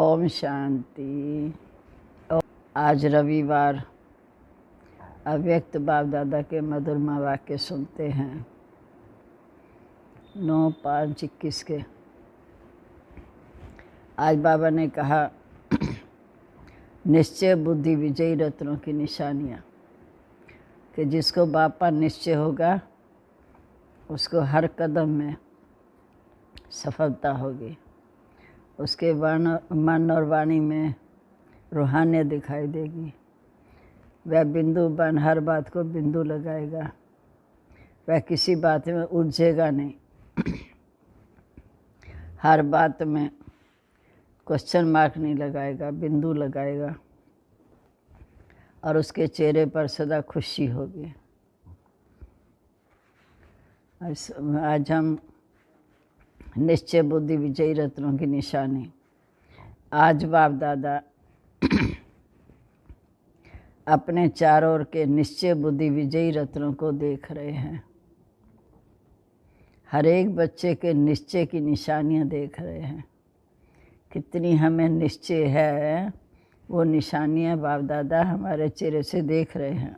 ओम शांति। आज रविवार अव्यक्त बाप दादा के मधुरमा वाक्य सुनते हैं 9/5/21 के। आज बाबा ने कहा निश्चय बुद्धि विजयी रत्नों की निशानियाँ, कि जिसको बापा निश्चय होगा उसको हर कदम में सफलता होगी। उसके मन और वाणी में रूहानियत दिखाई देगी। वह बिंदु बन हर बात को बिंदु लगाएगा। वह किसी बात में उलझेगा नहीं। हर बात में क्वेश्चन मार्क नहीं लगाएगा, बिंदु लगाएगा और उसके चेहरे पर सदा खुशी होगी। आज हम निश्चय बुद्धि विजयी रत्नों की निशानी, आज बाप दादा अपने चारों ओर के निश्चय बुद्धि विजयी रत्नों को देख रहे हैं। हर एक बच्चे के निश्चय की निशानियां देख रहे हैं। कितनी हमें निश्चय है, वो निशानियां बाप दादा हमारे चेहरे से देख रहे हैं।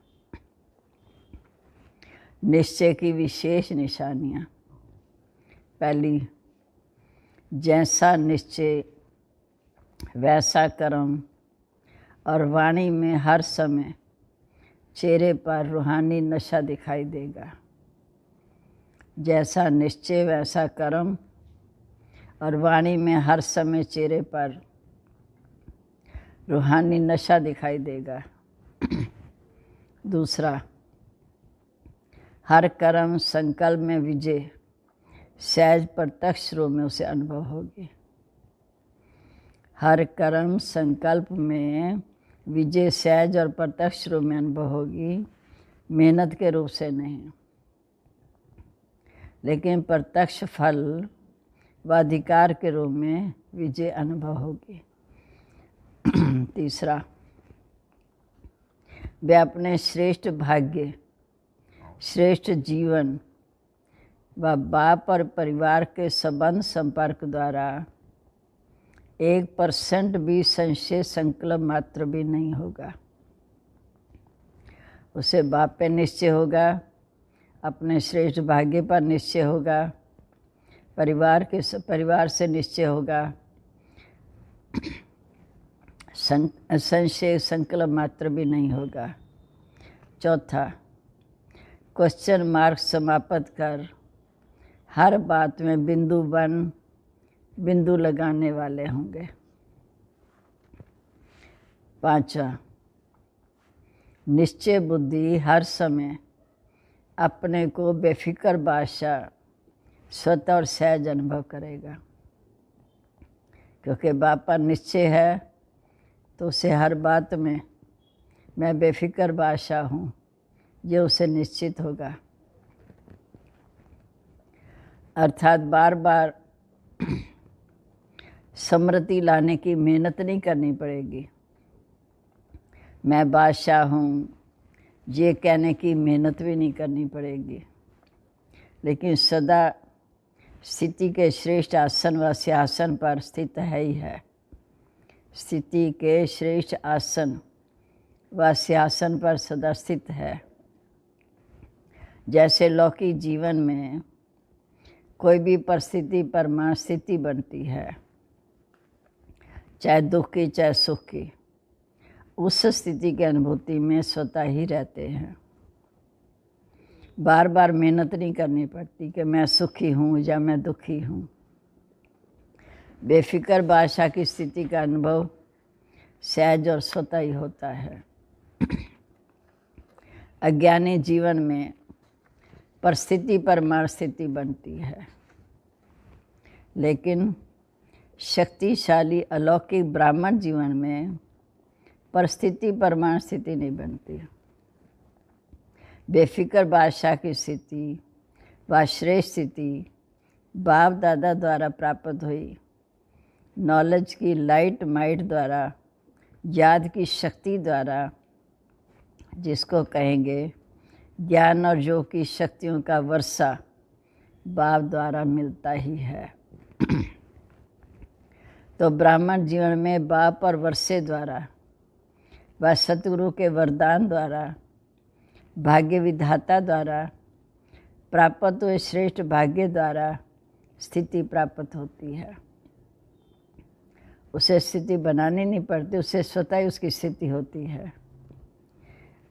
निश्चय की विशेष निशानियां। पहली, जैसा निश्चय वैसा कर्म, और वाणी में हर समय चेहरे पर रूहानी नशा दिखाई देगा। जैसा निश्चय वैसा कर्म, और वाणी में हर समय चेहरे पर रूहानी नशा दिखाई देगा। दूसरा, हर कर्म संकल्प में विजय सहज प्रत्यक्ष रूप में उसे अनुभव होगी। हर कर्म संकल्प में विजय सहज और प्रत्यक्ष रूप में अनुभव होगी, मेहनत के रूप से नहीं, लेकिन प्रत्यक्ष फल व अधिकार के रूप में विजय अनुभव होगी। तीसरा, वे अपने श्रेष्ठ भाग्य, श्रेष्ठ जीवन व बाप और परिवार के संबंध संपर्क द्वारा 1% भी संशय संकल्प मात्र भी नहीं होगा। उसे बाप पे निश्चय होगा, अपने श्रेष्ठ भाग्य पर निश्चय होगा, परिवार से निश्चय होगा, संशय संकल्प मात्र भी नहीं होगा। चौथा, क्वेश्चन मार्क समाप्त कर हर बात में बिंदु बन बिंदु लगाने वाले होंगे। पांचवा, निश्चय बुद्धि हर समय अपने को बेफिक्र बादशाह स्वतः और सहज अनुभव करेगा। क्योंकि बापा निश्चय है तो उसे हर बात में मैं बेफिक्र बादशाह हूँ, ये उसे निश्चित होगा। अर्थात बार बार स्मृति लाने की मेहनत नहीं करनी पड़ेगी। मैं बादशाह हूँ ये कहने की मेहनत भी नहीं करनी पड़ेगी, लेकिन सदा स्थिति के श्रेष्ठ आसन व सिंहासन पर स्थित है ही है। स्थिति के श्रेष्ठ आसन व सिंहासन पर सदा स्थित है। जैसे लौकिक जीवन में कोई भी परिस्थिति परमाणु स्थिति बनती है, चाहे दुख की चाहे सुख की, उस स्थिति की अनुभूति में स्वतः ही रहते हैं। बार बार मेहनत नहीं करनी पड़ती कि मैं सुखी हूँ या मैं दुखी हूँ। बेफिक्र बादशाह की स्थिति का अनुभव सहज और स्वतः ही होता है। अज्ञानी जीवन में परिस्थिति परमाणु स्थिति बनती है, लेकिन शक्तिशाली अलौकिक ब्राह्मण जीवन में परिस्थिति परमाणु स्थिति नहीं बनती। बेफिक्र बादशाह की स्थिति व श्रेष्ठ स्थिति बाप दादा द्वारा प्राप्त हुई नॉलेज की लाइट माइट द्वारा, याद की शक्ति द्वारा, जिसको कहेंगे ज्ञान और योग की शक्तियों का वर्षा बाप द्वारा मिलता ही है। तो ब्राह्मण जीवन में बाप और वर्षे द्वारा व सतगुरु के वरदान द्वारा भाग्य विधाता द्वारा प्राप्त हुए श्रेष्ठ भाग्य द्वारा स्थिति प्राप्त होती है। उसे स्थिति बनानी नहीं पड़ती, उसे स्वतः ही उसकी स्थिति होती है।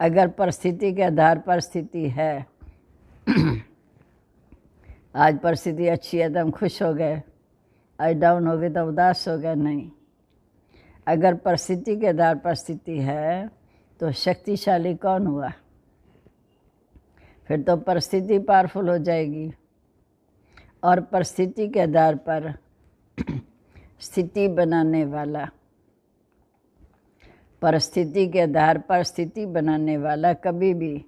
अगर परिस्थिति के आधार पर स्थिति है, आज परिस्थिति अच्छी है तो हम खुश हो गए, आज डाउन हो गए तो उदास हो गए, नहीं। अगर परिस्थिति के आधार पर स्थिति है तो शक्तिशाली कौन हुआ? फिर तो परिस्थिति पावरफुल हो जाएगी। और परिस्थिति के आधार पर स्थिति बनाने वाला, परिस्थिति के आधार पर स्थिति बनाने वाला कभी भी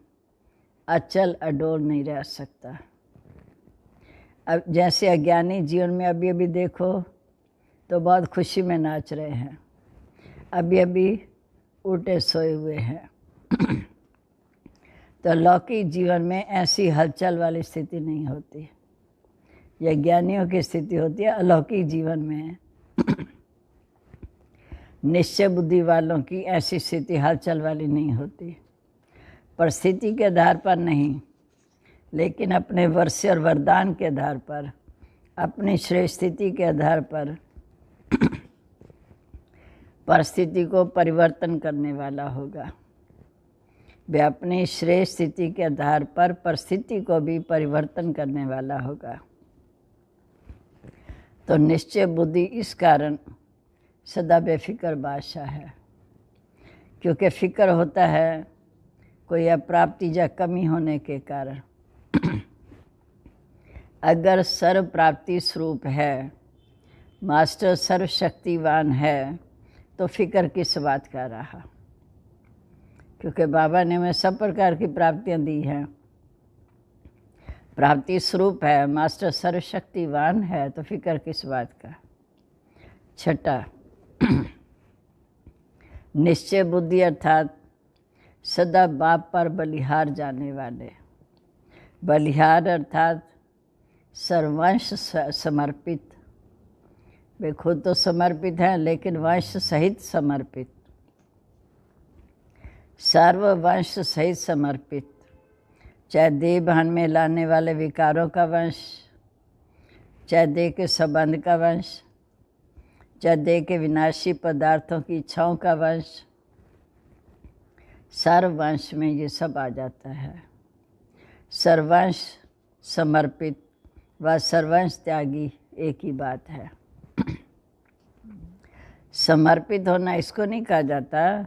अचल अडोल नहीं रह सकता। अब जैसे अज्ञानी जीवन में अभी अभी देखो तो बहुत खुशी में नाच रहे हैं, अभी अभी उल्टे सोए हुए हैं। तो लौकिक जीवन में ऐसी हलचल वाली स्थिति नहीं होती। यह ज्ञानियों की स्थिति होती है। अलौकिक जीवन में निश्चय बुद्धि वालों की ऐसी स्थिति हलचल वाली नहीं होती। परिस्थिति के आधार पर नहीं, लेकिन अपने वर्ष और वरदान के आधार पर, अपनी श्रेष्ठ स्थिति के आधार पर परिस्थिति को परिवर्तन करने वाला होगा। वह अपनी श्रेष्ठ स्थिति के आधार पर परिस्थिति को भी परिवर्तन करने वाला होगा। तो निश्चय बुद्धि इस कारण सदा बेफिक्र बादशाह है, क्योंकि फिक्र होता है कोई अप्राप्ति या कमी होने के कारण। अगर सर्व प्राप्ति स्वरूप है, मास्टर सर्वशक्तिवान है, तो फिक्र किस बात का रहा? क्योंकि बाबा ने हमें सब प्रकार की प्राप्तियां दी हैं। प्राप्ति स्वरूप है, मास्टर सर्वशक्तिवान है, तो फिक्र किस बात का? छठा, निश्चय बुद्धि अर्थात सदा बाप पर बलिहार जाने वाले। बलिहार अर्थात सर्वंश समर्पित। वे खुद तो समर्पित हैं, लेकिन वंश सहित समर्पित, सर्ववंश सहित समर्पित। चाहे देह भान में लाने वाले विकारों का वंश, चाहे देह के संबंध का वंश, चाहे देह के विनाशी पदार्थों की इच्छाओं का वंश, सर्ववंश में ये सब आ जाता है। सर्वंश समर्पित व सर्वंश त्यागी एक ही बात है। समर्पित होना इसको नहीं कहा जाता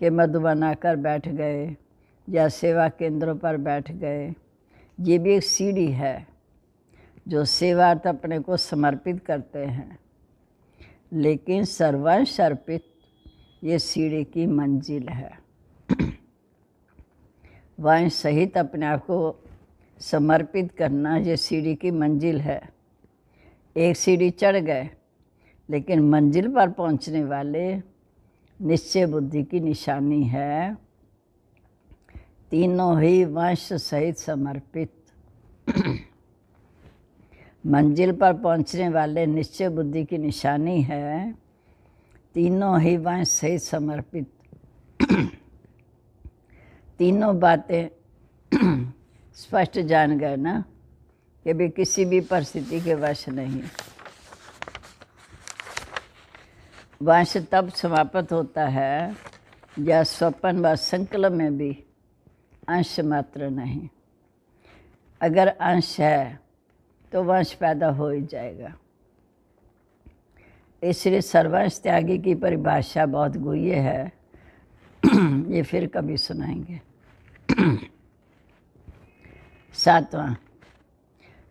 कि मधुबन आकर बैठ गए या सेवा केंद्रों पर बैठ गए। ये भी एक सीढ़ी है जो सेवार्थ अपने को समर्पित करते हैं, लेकिन सर्वंश अर्पित ये सीढ़ी की मंजिल है। वंश सहित अपने आप को समर्पित करना ये सीढ़ी की मंजिल है। एक सीढ़ी चढ़ गए, लेकिन मंजिल पर पहुंचने वाले निश्चय बुद्धि की निशानी है तीनों ही वंश सहित समर्पित। मंजिल पर पहुंचने वाले निश्चय बुद्धि की निशानी है तीनों ही वंश सहित समर्पित। तीनों बातें स्पष्ट जान गए ना कि भी किसी भी परिस्थिति के वश नहीं। वंश तब समाप्त होता है या स्वप्न व संकल्प में भी अंश मात्र नहीं। अगर अंश है तो वंश पैदा हो ही जाएगा। इसलिए सर्वंश त्यागी की परिभाषा बहुत गुह्य है, ये फिर कभी सुनाएंगे। सातवां,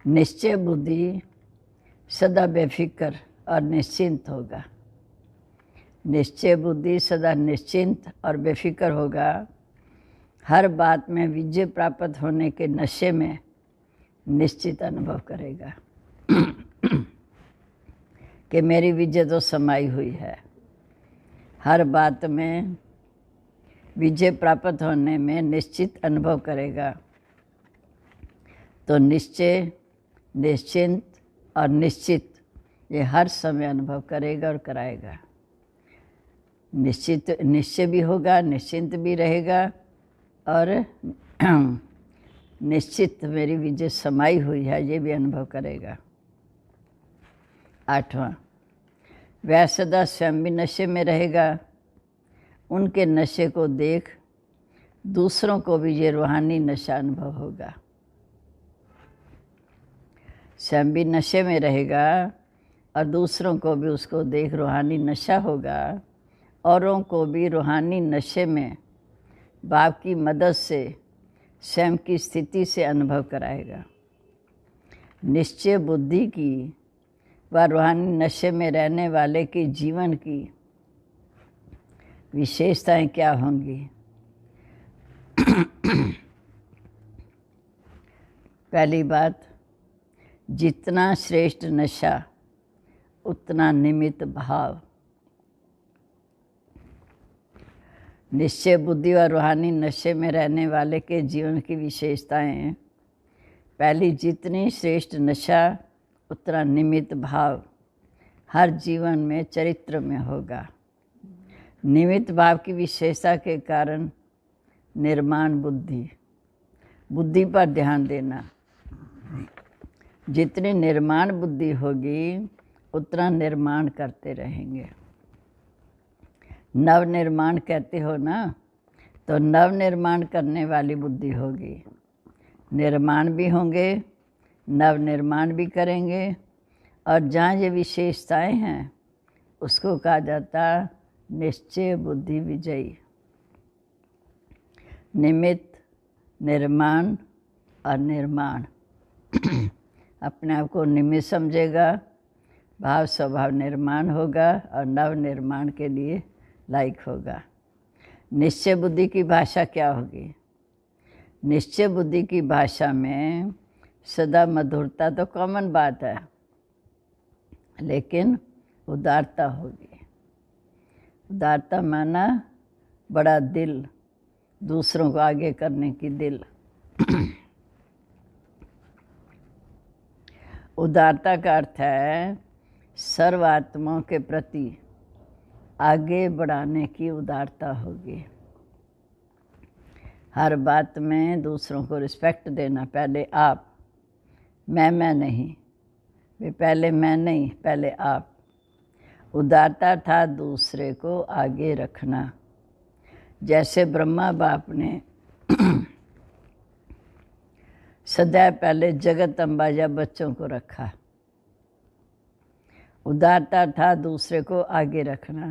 निश्चय बुद्धि सदा बेफिक्र और निश्चिंत होगा। निश्चय बुद्धि सदा निश्चिंत और बेफिक्र होगा। हर बात में विजय प्राप्त होने के नशे में निश्चित अनुभव करेगा कि मेरी विजय तो समाई हुई है। हर बात में विजय प्राप्त होने में निश्चित अनुभव करेगा। तो निश्चय, निश्चिंत और निश्चित ये हर समय अनुभव करेगा और कराएगा। निश्चय भी होगा, निश्चिंत भी रहेगा और निश्चित मेरी विजय समाई हुई है ये भी अनुभव करेगा। 8वां, वह सदा स्वयं भी नशे में रहेगा। उनके नशे को देख दूसरों को भी ये रूहानी नशा अनुभव होगा। स्वयं भी नशे में रहेगा और दूसरों को भी उसको देख रूहानी नशा होगा। औरों को भी रूहानी नशे में बाप की मदद से स्वयं की स्थिति से अनुभव कराएगा। निश्चय बुद्धि की व रूहानी नशे में रहने वाले के जीवन की विशेषताएं क्या होंगी? पहली बात, जितना श्रेष्ठ नशा उतना निमित्त भाव। निश्चय बुद्धि और रूहानी नशे में रहने वाले के जीवन की विशेषताएं। पहली, जितनी श्रेष्ठ नशा उतना निमित्त भाव हर जीवन में चरित्र में होगा। निमित्त भाव की विशेषता के कारण निर्माण बुद्धि पर ध्यान देना। जितनी निर्माण बुद्धि होगी उतना निर्माण करते रहेंगे। नव निर्माण कहते हो ना, तो नव निर्माण करने वाली बुद्धि होगी। निर्माण भी होंगे, नव निर्माण भी करेंगे। और जहाँ ये विशेषताएं हैं उसको कहा जाता निश्चय बुद्धि विजयी। निमित्त, निर्माण और निर्माण। अपने आप को निमित्त समझेगा, भाव स्वभाव निर्माण होगा और नव निर्माण के लिए लायक होगा। निश्चय बुद्धि की भाषा क्या होगी? निश्चय बुद्धि की भाषा में सदा मधुरता तो कॉमन बात है, लेकिन उदारता होगी। उदारता माना बड़ा दिल, दूसरों को आगे करने की दिल। उदारता का अर्थ है सर्व आत्माओं के प्रति आगे बढ़ाने की उदारता होगी। हर बात में दूसरों को रिस्पेक्ट देना। पहले आप, मैं नहीं, पहले मैं नहीं, पहले आप। उदारता था दूसरे को आगे रखना। जैसे ब्रह्मा बाप ने सदैव पहले जगत अम्बा या बच्चों को रखा। उदारता था दूसरे को आगे रखना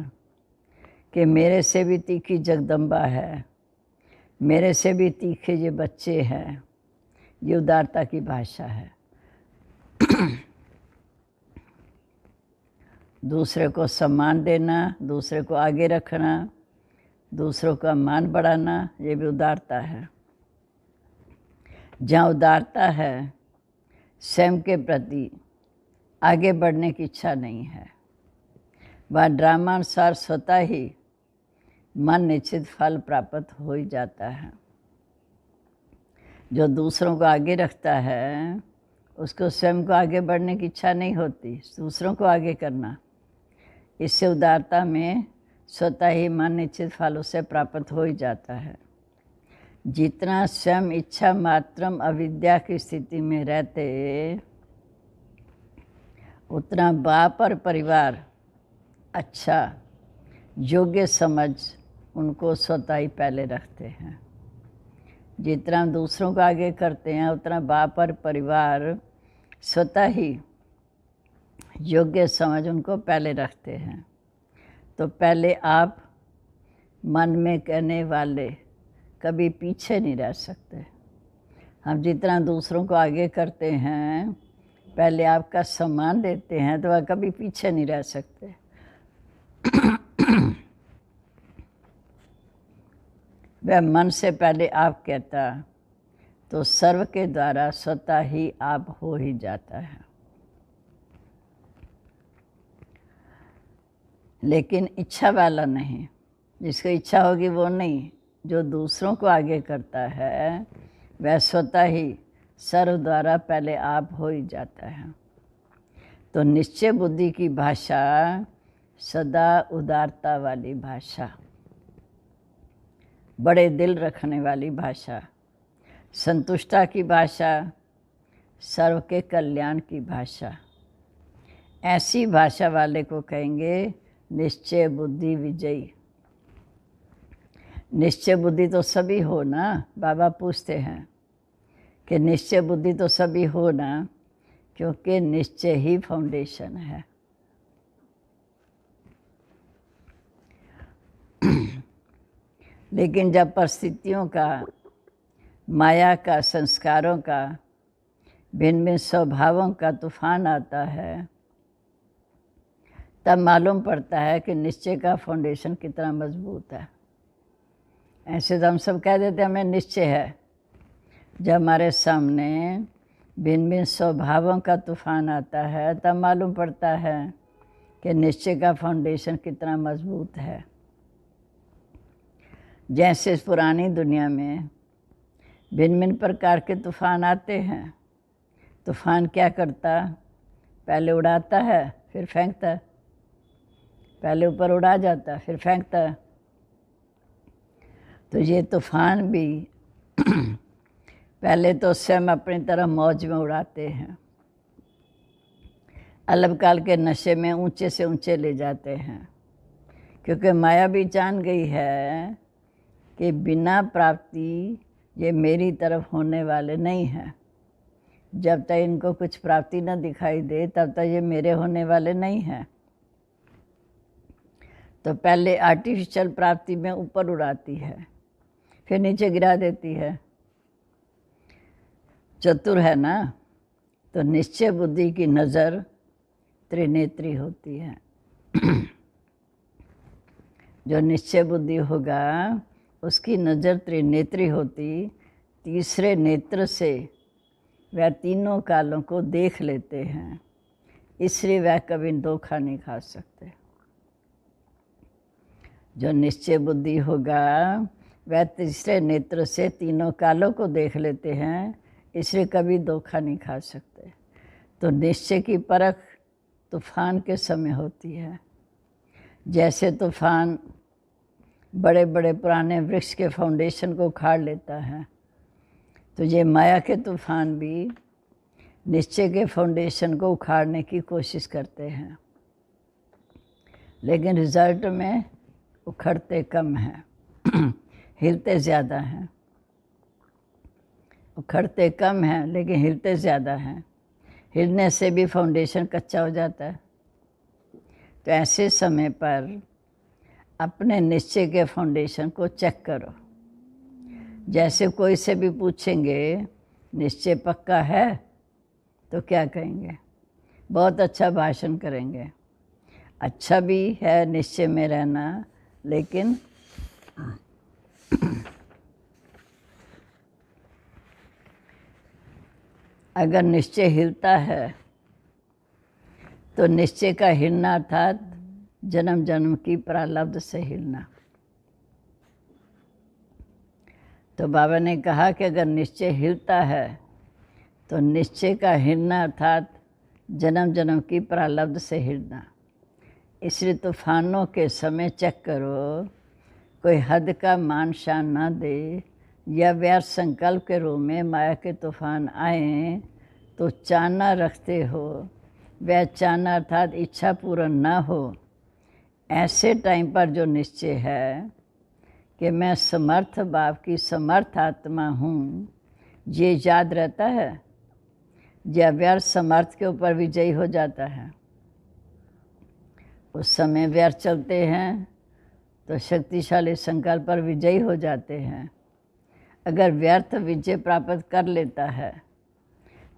कि मेरे से भी तीखी जगदम्बा है, मेरे से भी तीखे ये बच्चे हैं। ये उदारता की भाषा है। दूसरे को सम्मान देना, दूसरे को आगे रखना, दूसरों का मान बढ़ाना, ये भी उदारता है। जहाँ उदारता है, स्वयं के प्रति आगे बढ़ने की इच्छा नहीं है, वह ड्रामानुसार स्वतः ही मन निश्चित फल प्राप्त हो ही जाता है। जो दूसरों को आगे रखता है उसको स्वयं को आगे बढ़ने की इच्छा नहीं होती, दूसरों को आगे करना। इससे उदारता में स्वतः ही मन निश्चित फल उसे प्राप्त हो ही जाता है। जितना स्वयं इच्छा मात्रम अविद्या की स्थिति में रहते, उतना बाप और परिवार अच्छा योग्य समझ उनको स्वतः ही पहले रखते हैं। जितना दूसरों को आगे करते हैं उतना बाप और परिवार स्वतः ही योग्य समझ उनको पहले रखते हैं। तो पहले आप मन में कहने वाले कभी पीछे नहीं रह सकते। हम जितना दूसरों को आगे करते हैं, पहले आपका सम्मान देते हैं, तो वह कभी पीछे नहीं रह सकते। वह मन से पहले आप कहता तो सर्व के द्वारा स्वतः ही आप हो ही जाता है। लेकिन इच्छा वाला नहीं, जिसको इच्छा होगी वो नहीं। जो दूसरों को आगे करता है वह स्वतः ही सर्व द्वारा पहले आप हो ही जाता है। तो निश्चय बुद्धि की भाषा सदा उदारता वाली भाषा, बड़े दिल रखने वाली भाषा, संतुष्टा की भाषा, सर्व के कल्याण की भाषा, ऐसी भाषा वाले को कहेंगे निश्चय बुद्धि विजयी। निश्चय बुद्धि तो सभी हो ना, बाबा पूछते हैं कि निश्चय बुद्धि तो सभी हो ना, क्योंकि निश्चय ही फाउंडेशन है। लेकिन जब परिस्थितियों का, माया का, संस्कारों का, भिन्न भिन्न स्वभावों का तूफान आता है, तब मालूम पड़ता है कि निश्चय का फाउंडेशन कितना मजबूत है। ऐसे तो हम सब कह देते हैं हमें निश्चय है। जब हमारे सामने भिन्न भिन्न स्वभावों का तूफान आता है, तब मालूम पड़ता है कि निश्चय का फाउंडेशन कितना मजबूत है। जैसे पुरानी दुनिया में भिन्न भिन्न प्रकार के तूफान आते हैं, तूफान क्या करता, पहले उड़ाता है फिर फेंकता है, पहले ऊपर उड़ा जाता फिर फेंकता है। तो ये तूफान भी पहले तो स्वयं अपनी तरह मौज में उड़ाते हैं, अल्पकाल के नशे में ऊंचे से ऊंचे ले जाते हैं, क्योंकि माया भी जान गई है कि बिना प्राप्ति ये मेरी तरफ होने वाले नहीं हैं। जब तक इनको कुछ प्राप्ति न दिखाई दे तब तक ये मेरे होने वाले नहीं हैं। तो पहले आर्टिफिशियल प्राप्ति में ऊपर उड़ाती है, फिर नीचे गिरा देती है। चतुर है ना। तो निश्चय बुद्धि की नज़र त्रिनेत्री होती है। जो निश्चय बुद्धि होगा उसकी नज़र त्रिनेत्री होती, तीसरे नेत्र से वह तीनों कालों को देख लेते हैं, इसलिए वह कभी धोखा नहीं खा सकते। जो निश्चय बुद्धि होगा वह तीसरे नेत्र से तीनों कालों को देख लेते हैं, इसलिए कभी धोखा नहीं खा सकते। तो निश्चय की परख तूफान के समय होती है। जैसे तूफान बड़े बड़े पुराने वृक्ष के फाउंडेशन को उखाड़ लेता है, तो ये माया के तूफान भी निश्चय के फाउंडेशन को उखाड़ने की कोशिश करते हैं, लेकिन रिजल्ट में उखड़ते कम हैं, हिलते ज़्यादा हैं। उखड़ते कम हैं लेकिन हिलते ज़्यादा हैं। हिलने से भी फाउंडेशन कच्चा हो जाता है। तो ऐसे समय पर अपने निश्चय के फाउंडेशन को चेक करो। जैसे कोई से भी पूछेंगे निश्चय पक्का है, तो क्या कहेंगे? बहुत अच्छा भाषण करेंगे। अच्छा भी है निश्चय में रहना, लेकिन अगर निश्चय हिलता है तो निश्चय का हिलना अर्थात जन्म जन्म की प्रारब्ध से हिलना। तो बाबा ने कहा कि अगर निश्चय हिलता है तो निश्चय का हिलना अर्थात जन्म जन्म की प्रारब्ध से हिलना। इसलिए तूफानों के समय चेक करो, कोई हद का मान शान ना दे, या व्यर्थ संकल्प के रूप में माया के तूफान आए तो चाहना रखते हो, वह चाहना अर्थात इच्छा पूर्ण ना हो। ऐसे टाइम पर जो निश्चय है कि मैं समर्थ बाप की समर्थ आत्मा हूँ, ये याद रहता है, यह व्यर्थ समर्थ के ऊपर विजयी हो जाता है। उस समय व्यर्थ चलते हैं तो शक्तिशाली संकल्प पर विजयी हो जाते हैं। अगर व्यर्थ विजय प्राप्त कर लेता है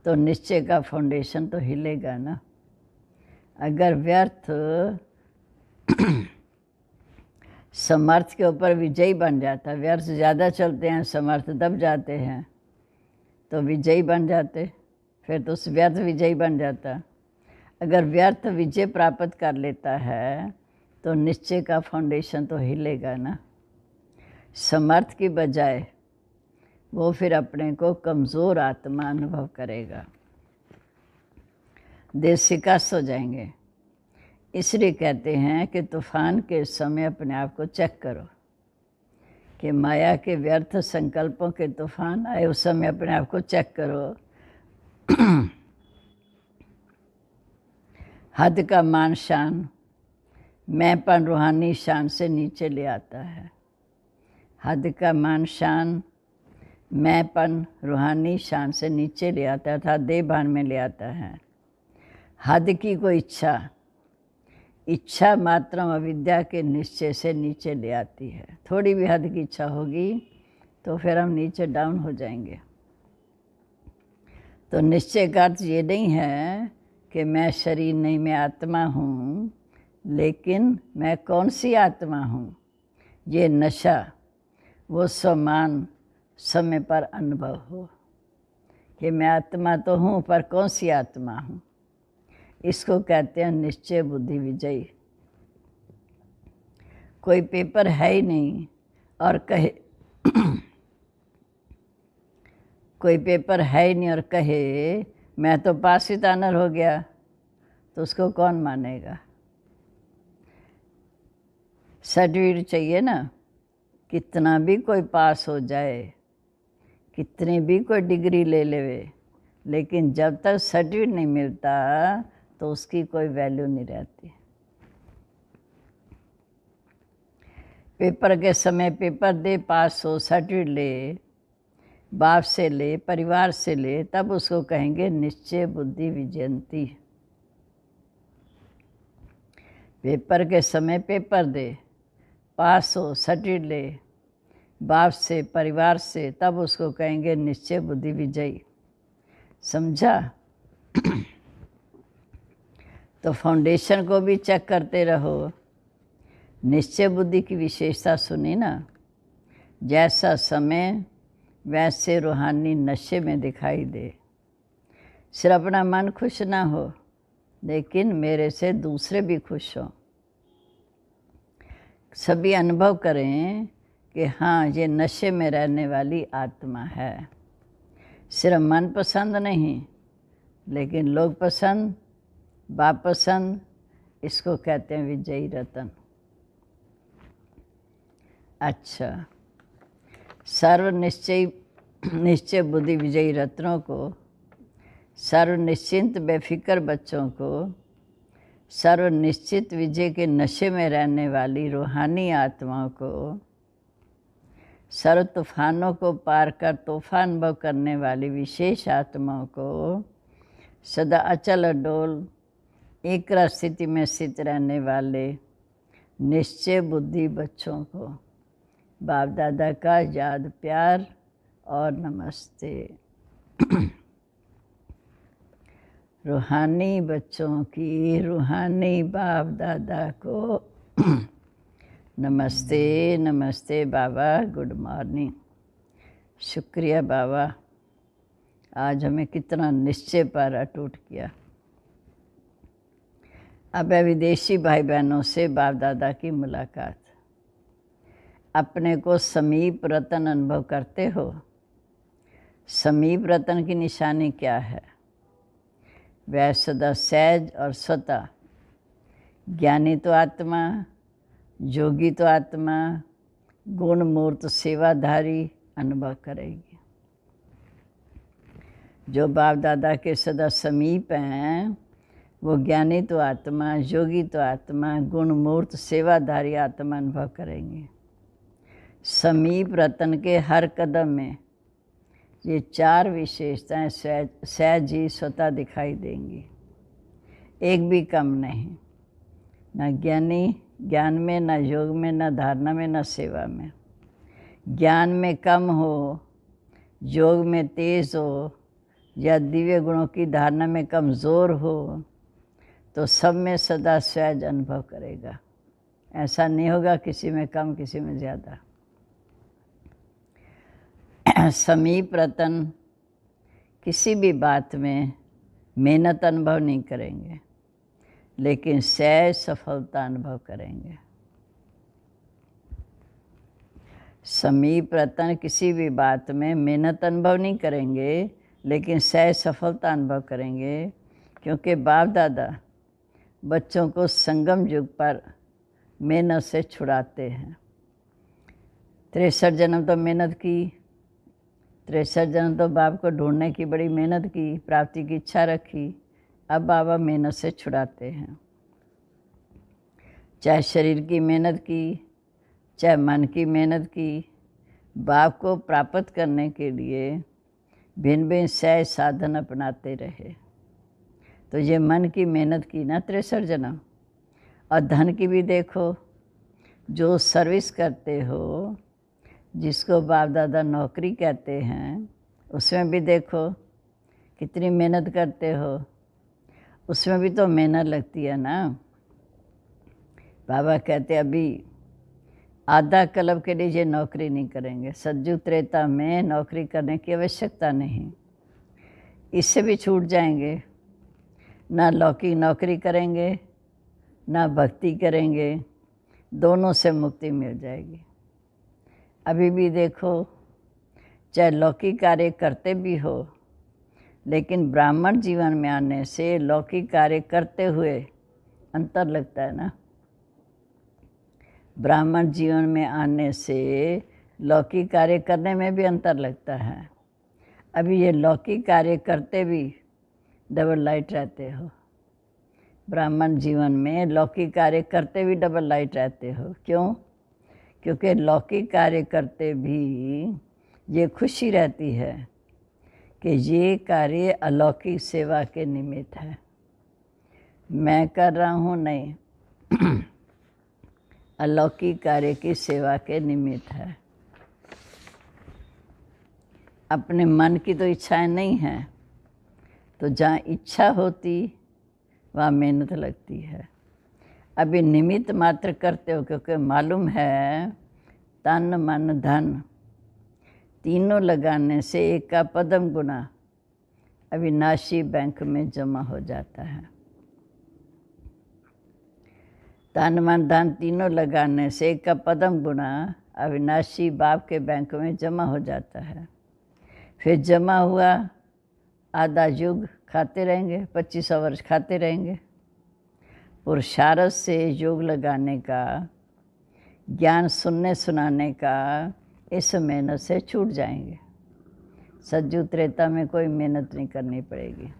तो निश्चय का फाउंडेशन तो हिलेगा ना। अगर व्यर्थ समर्थ के ऊपर विजयी बन जाता, व्यर्थ ज़्यादा चलते हैं, समर्थ दब जाते हैं, तो विजयी बन जाते, फिर तो उस व्यर्थ विजयी बन जाता। अगर व्यर्थ विजय प्राप्त कर लेता है तो निश्चय का फाउंडेशन तो हिलेगा ना। समर्थ की बजाय वो फिर अपने को कमज़ोर आत्मा अनुभव करेगा। देश शिकस्त हो जाएंगे। इसलिए कहते हैं कि तूफान के समय अपने आप को चेक करो कि माया के व्यर्थ संकल्पों के तूफान आए, उस समय अपने आप को चेक करो। हद का मान शान मैंपन रूहानी शान से नीचे ले आता है। हद का मान शान मैंपन रूहानी शान से नीचे ले आता है, अर्थात देह भान में ले आता है। हद की कोई इच्छा मात्र अविद्या के निश्चय से नीचे ले आती है। थोड़ी भी हद की इच्छा होगी तो फिर हम नीचे डाउन हो जाएंगे। तो निश्चय का अर्थ ये नहीं है कि मैं शरीर नहीं, मैं आत्मा हूँ, लेकिन मैं कौन सी आत्मा हूँ। ये नशा वो समान समय पर अनुभव हो कि मैं आत्मा तो हूँ, पर कौन सी आत्मा हूँ। इसको कहते हैं निश्चय बुद्धि विजयी। कोई पेपर है ही नहीं और कहे कोई पेपर है ही नहीं और कहे मैं तो पास ही तानर हो गया, तो उसको कौन मानेगा। सर्टिफिकेट चाहिए ना। कितना भी कोई पास हो जाए, कितनी भी कोई डिग्री ले लेवे, लेकिन जब तक सर्टिफिकेट नहीं मिलता तो उसकी कोई वैल्यू नहीं रहती। पेपर के समय पेपर दे, पास हो, सर्टिफिकेट ले, बाप से ले, परिवार से ले, तब उसको कहेंगे निश्चय बुद्धि विजयंती। पेपर के समय पेपर दे, पास हो, सर्टिफिकेट ले, बाप से, परिवार से, तब उसको कहेंगे निश्चय बुद्धि विजयी। समझा। तो फाउंडेशन को भी चेक करते रहो। निश्चय बुद्धि की विशेषता सुनी ना। जैसा समय वैसे रूहानी नशे में दिखाई दे। सिर्फ अपना मन खुश ना हो, लेकिन मेरे से दूसरे भी खुश हों। सभी अनुभव करें कि हाँ, ये नशे में रहने वाली आत्मा है। सिर्फ मन पसंद नहीं, लेकिन लोग पसंद, बाप पसंद। इसको कहते हैं विजयी रतन। अच्छा, सर्व निश्चय बुद्धि विजयी रत्नों को, सर्व निश्चिंत बेफिक्र बच्चों को, सर्व निश्चित विजय के नशे में रहने वाली रूहानी आत्माओं को, सर्व तूफानों को पार कर तूफान अनुभव करने वाली विशेष आत्माओं को, सदा अचल अडोल एक स्थिति में स्थित रहने वाले निश्चय बुद्धि बच्चों को बाप दादा का याद, प्यार और नमस्ते। रूहानी बच्चों की रूहानी बाप दादा को नमस्ते। नमस्ते बाबा, गुड मॉर्निंग। शुक्रिया बाबा, आज हमें कितना निश्चय पर अटूट किया। अब विदेशी भाई बहनों से बाप दादा की मुलाकात। अपने को समीप रतन अनुभव करते हो। समीप रतन की निशानी क्या है? वह सदा सहज और स्वतः ज्ञानी तो आत्मा, योगी तो आत्मा, गुण मूर्त सेवाधारी अनुभव करेगी। जो बाप दादा के सदा समीप हैं वो ज्ञानी तो आत्मा, योगी तो आत्मा, गुण मूर्त सेवाधारी आत्मा अनुभव करेंगे। समीप रतन के हर कदम में ये चार विशेषताएं सहज ही स्वतः दिखाई देंगी। एक भी कम नहीं। न ज्ञान में, न योग में, न धारणा में, न सेवा में। ज्ञान में कम हो, योग में तेज हो, या दिव्य गुणों की धारणा में कमज़ोर हो, तो सब में सदा सहज अनुभव करेगा। ऐसा नहीं होगा किसी में कम, किसी में ज़्यादा। समीप रतन किसी भी बात में मेहनत अनुभव नहीं करेंगे, लेकिन सहज सफलता अनुभव करेंगे। समीप रतन किसी भी बात में मेहनत अनुभव नहीं करेंगे, लेकिन सहज सफलता अनुभव करेंगे, क्योंकि बाप दादा बच्चों को संगम युग पर मेहनत से छुड़ाते हैं। 63 जन्म तो मेहनत की, 63 जन्म तो बाप को ढूंढने की बड़ी मेहनत की, प्राप्ति की इच्छा रखी। अब बाबा मेहनत से छुड़ाते हैं। चाहे शरीर की मेहनत की, चाहे मन की मेहनत की, बाप को प्राप्त करने के लिए भिन्न भिन्न सहज साधन अपनाते रहे। तो ये मन की मेहनत की ना 63 जन्म। और धन की भी देखो, जो सर्विस करते हो, जिसको बाप दादा नौकरी कहते हैं, उसमें भी देखो कितनी मेहनत करते हो। उसमें भी तो मेहनत लगती है ना। बाबा कहते अभी आधा कल्प के लिए ये नौकरी नहीं करेंगे। सतयुग त्रेता में नौकरी करने की आवश्यकता नहीं, इससे भी छूट जाएंगे। ना लौकिक नौकरी करेंगे, ना भक्ति करेंगे, दोनों से मुक्ति मिल जाएगी। अभी भी देखो, चाहे लौकिक कार्य करते भी हो, लेकिन ब्राह्मण जीवन में आने से लौकिक कार्य करते हुए अंतर लगता है ना। ब्राह्मण जीवन में आने से लौकिक कार्य करने में भी अंतर लगता है। अभी ये लौकिक कार्य करते भी डबल लाइट रहते हो। ब्राह्मण जीवन में लौकिक कार्य करते भी डबल लाइट रहते हो। क्यों? क्योंकि लौकिक कार्य करते भी ये खुशी रहती है कि ये कार्य अलौकिक सेवा के निमित्त है। मैं कर रहा हूँ नहीं, अलौकिक कार्य की सेवा के निमित्त है। अपने मन की तो इच्छाएं नहीं हैं, तो जहाँ इच्छा होती वहाँ मेहनत लगती है। अभी निमित्त मात्र करते हो, क्योंकि मालूम है तन मन धन तीनों लगाने से एक का पदम गुना अविनाशी बैंक में जमा हो जाता है। तन मन धन तीनों लगाने से एक का पदम गुना अविनाशी बाप के बैंक में जमा हो जाता है। फिर जमा हुआ आधा युग खाते रहेंगे, 2500 वर्ष खाते रहेंगे। पुरुषार्थ से योग लगाने का, ज्ञान सुनने सुनाने का, इस मेहनत से छूट जाएंगे। सतयुग त्रेता में कोई मेहनत नहीं करनी पड़ेगी।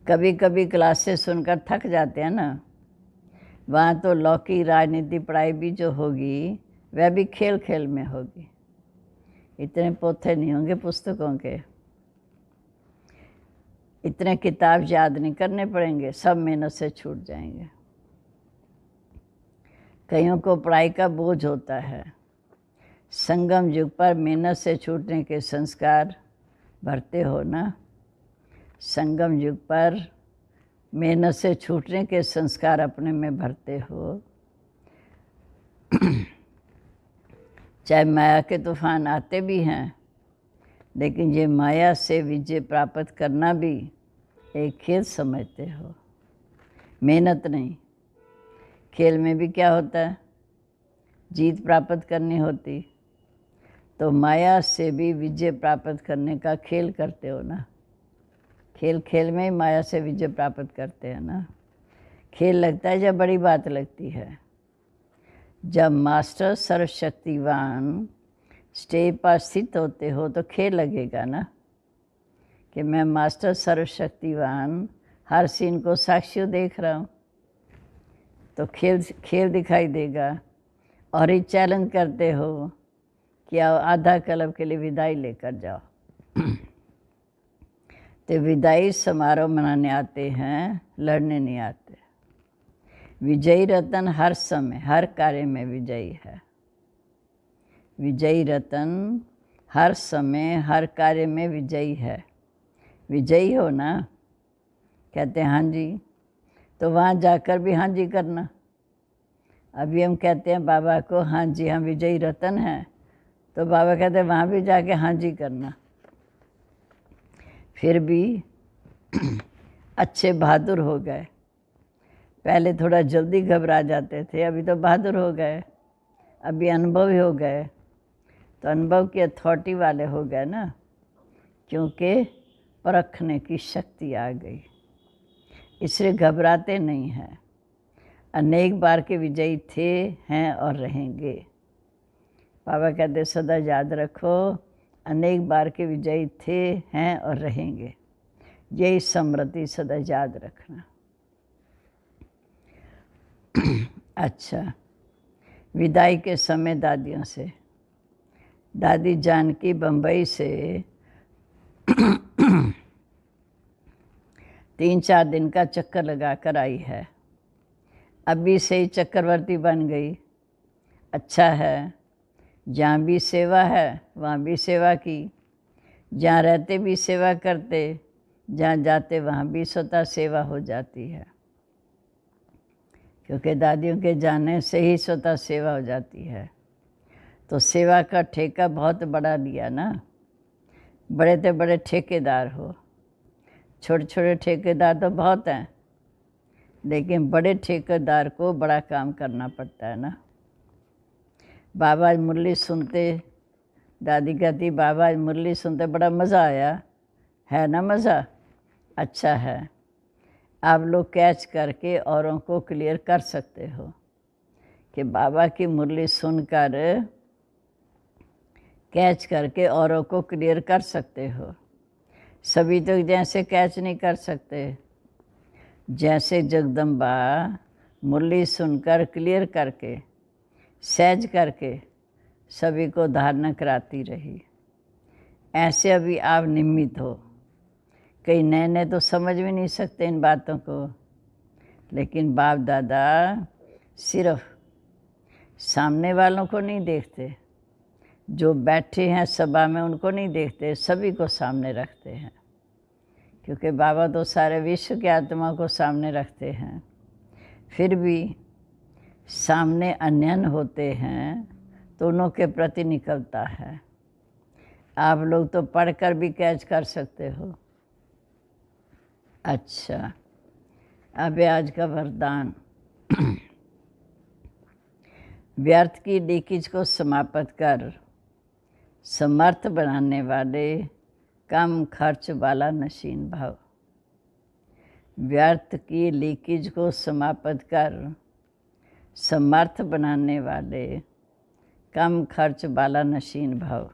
कभी कभी क्लासेस सुनकर थक जाते हैं ना, वहाँ तो लौकिक राजनीति पढ़ाई भी जो होगी वह भी खेल खेल में होगी। इतने पोथे नहीं होंगे पुस्तकों के, इतने किताब याद नहीं करने पड़ेंगे, सब मेहनत से छूट जाएंगे। कईयों को पढ़ाई का बोझ होता है। संगम युग पर मेहनत से छूटने के संस्कार भरते हो ना। संगम युग पर मेहनत से छूटने के संस्कार अपने में भरते हो। चाहे माया के तूफान आते भी हैं, लेकिन ये माया से विजय प्राप्त करना भी एक खेल समझते हो, मेहनत नहीं। खेल में भी क्या होता है, जीत प्राप्त करनी होती, तो माया से भी विजय प्राप्त करने का खेल करते हो ना। खेल खेल में ही माया से विजय प्राप्त करते हैं ना। खेल लगता है जब बड़ी बात लगती है। जब मास्टर सर्वशक्तिवान स्टेज पर स्थित होते हो तो खेल लगेगा ना, कि मैं मास्टर सर्वशक्तिवान हर सीन को साक्षी देख रहा हूँ, तो खेल दिखाई देगा। और ही चैलेंज करते हो कि आओ आधा कल्प के लिए विदाई लेकर जाओ। तो विदाई समारोह मनाने आते हैं, लड़ने नहीं आते। विजयी रतन हर समय हर कार्य में विजयी है। विजयी रतन हर समय हर कार्य में विजयी है। विजयी हो ना, कहते हैं हाँ जी, तो वहाँ जाकर भी हाँ जी करना। अभी हम कहते हैं बाबा को हाँ जी हम विजयी रतन हैं, तो बाबा कहते हैं वहाँ भी जाके हाँ जी करना। फिर भी अच्छे बहादुर हो गए। पहले थोड़ा जल्दी घबरा जाते थे, अभी तो बहादुर हो गए, अभी अनुभवी हो गए। तो अनुभव की अथॉरिटी वाले हो गए ना, क्योंकि परखने की शक्ति आ गई, इसलिए घबराते नहीं हैं। अनेक बार के विजयी थे, हैं और रहेंगे। बाबा कहते सदा याद रखो, अनेक बार के विजयी थे, हैं और रहेंगे। यही स्मृति सदा याद रखना। अच्छा, विदाई के समय दादियों से। दादी जानकी बम्बई से 3-4 दिन का चक्कर लगा कर आई है। अभी से ही चक्रवर्ती बन गई। अच्छा है, जहाँ भी सेवा है वहाँ भी सेवा की, जहाँ रहते भी सेवा करते, जहाँ जाते वहाँ भी स्वतः सेवा हो जाती है। क्योंकि दादियों के जाने से ही स्वतः सेवा हो जाती है। तो सेवा का ठेका बहुत बड़ा लिया ना। बड़े से बड़े ठेकेदार हो, छोटे छोटे ठेकेदार तो बहुत हैं, लेकिन बड़े ठेकेदार को बड़ा काम करना पड़ता है ना। बाबा मुरली सुनते, दादी कहती बाबा मुरली सुनते बड़ा मज़ा आया, है ना मज़ा? अच्छा है, आप लोग कैच करके औरों को क्लियर कर सकते हो कि बाबा की मुरली सुनकर कैच करके औरों को क्लियर कर सकते हो। सभी तो जैसे कैच नहीं कर सकते, जैसे जगदम्बा मुरली सुनकर क्लियर करके सहज करके सभी को धारणा कराती रही, ऐसे अभी आप निमित्त हो। कई नए नए तो समझ भी नहीं सकते इन बातों को, लेकिन बाप दादा सिर्फ सामने वालों को नहीं देखते, जो बैठे हैं सभा में उनको नहीं देखते, सभी को सामने रखते हैं। क्योंकि बाबा तो सारे विश्व की आत्मा को सामने रखते हैं। फिर भी सामने अन्यन होते हैं तो उन्हों के प्रति निकलता है। आप लोग तो पढ़कर भी कैच कर सकते हो। अच्छा, अब आज का वरदान। व्यर्थ की लीकेज को समाप्त कर समर्थ बनाने वाले कम खर्च वाला नशीन भाव। व्यर्थ की लीकेज को समाप्त कर समर्थ बनाने वाले कम खर्च वाला नशीन भाव।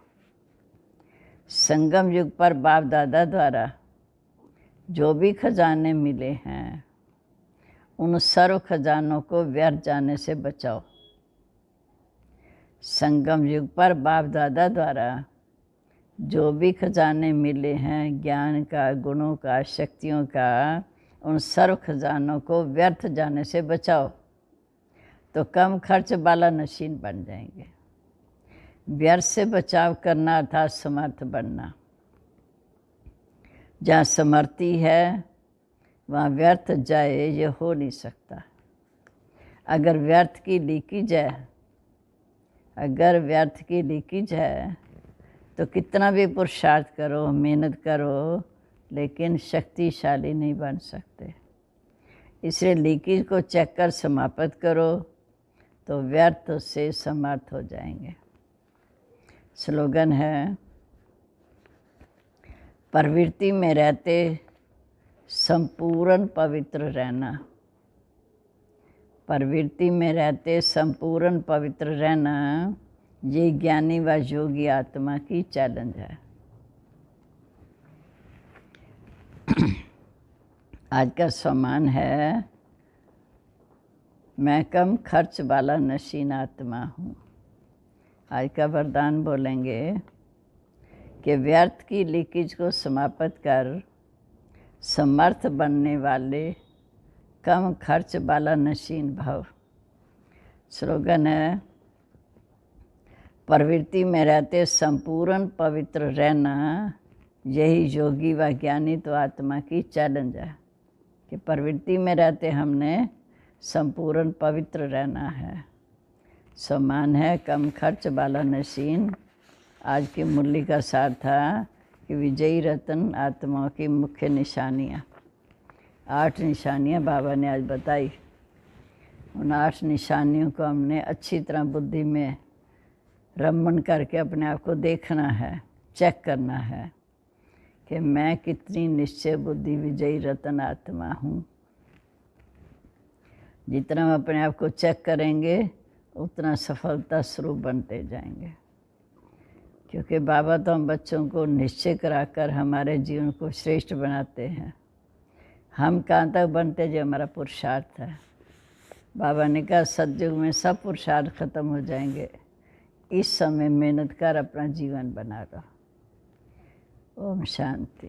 संगम युग पर बाप दादा द्वारा जो भी खजाने मिले हैं, उन सर्व खजानों को व्यर्थ जाने से बचाओ। संगम युग पर बाप दादा द्वारा जो भी खजाने मिले हैं, ज्ञान का, गुणों का, शक्तियों का, उन सर्व खजानों को व्यर्थ जाने से बचाओ, तो कम खर्च वाला नशीन बन जाएंगे। व्यर्थ से बचाव करना अर्थात समर्थ बनना। जहाँ समर्थी है वहाँ व्यर्थ जाए ये हो नहीं सकता। अगर व्यर्थ की लीकेज है, अगर व्यर्थ की लीकेज है तो कितना भी पुरुषार्थ करो, मेहनत करो, लेकिन शक्तिशाली नहीं बन सकते। इसलिए लीकेज को चेक कर समाप्त करो तो व्यर्थ से समर्थ हो जाएंगे। स्लोगन है, प्रवृत्ति में रहते संपूर्ण पवित्र रहना। प्रवृत्ति में रहते संपूर्ण पवित्र रहना, ये ज्ञानी व योगी आत्मा की चैलेंज है। आज का सम्मान है, मैं कम खर्च वाला नशीन आत्मा हूँ। आज का वरदान बोलेंगे कि व्यर्थ की लीकेज को समाप्त कर समर्थ बनने वाले कम खर्च वाला नशीन भाव। स्लोगन है, प्रवृत्ति में रहते संपूर्ण पवित्र रहना, यही योगी व ज्ञानी तो आत्मा की चैलेंज है कि प्रवृत्ति में रहते हमने संपूर्ण पवित्र रहना है। सम्मान है, कम खर्च वाला नशीन। आज की मुरली का सार था कि विजयी रत्न आत्माओं की मुख्य निशानियाँ। 8 निशानियाँ बाबा ने आज बताई। उन 8 निशानियों को हमने अच्छी तरह बुद्धि में रमण करके अपने आप को देखना है, चेक करना है कि मैं कितनी निश्चय बुद्धि विजयी रतन आत्मा हूँ। जितना हम अपने आप को चेक करेंगे उतना सफलता स्वरूप बनते जाएंगे, क्योंकि बाबा तो हम बच्चों को निश्चय कराकर हमारे जीवन को श्रेष्ठ बनाते हैं। हम कहाँ तक बनते जो हमारा पुरुषार्थ है। बाबा ने कहा सतयुग में सब पुरुषार्थ खत्म हो जाएंगे, इस समय मेहनत कर अपना जीवन बना लो। ओम शांति।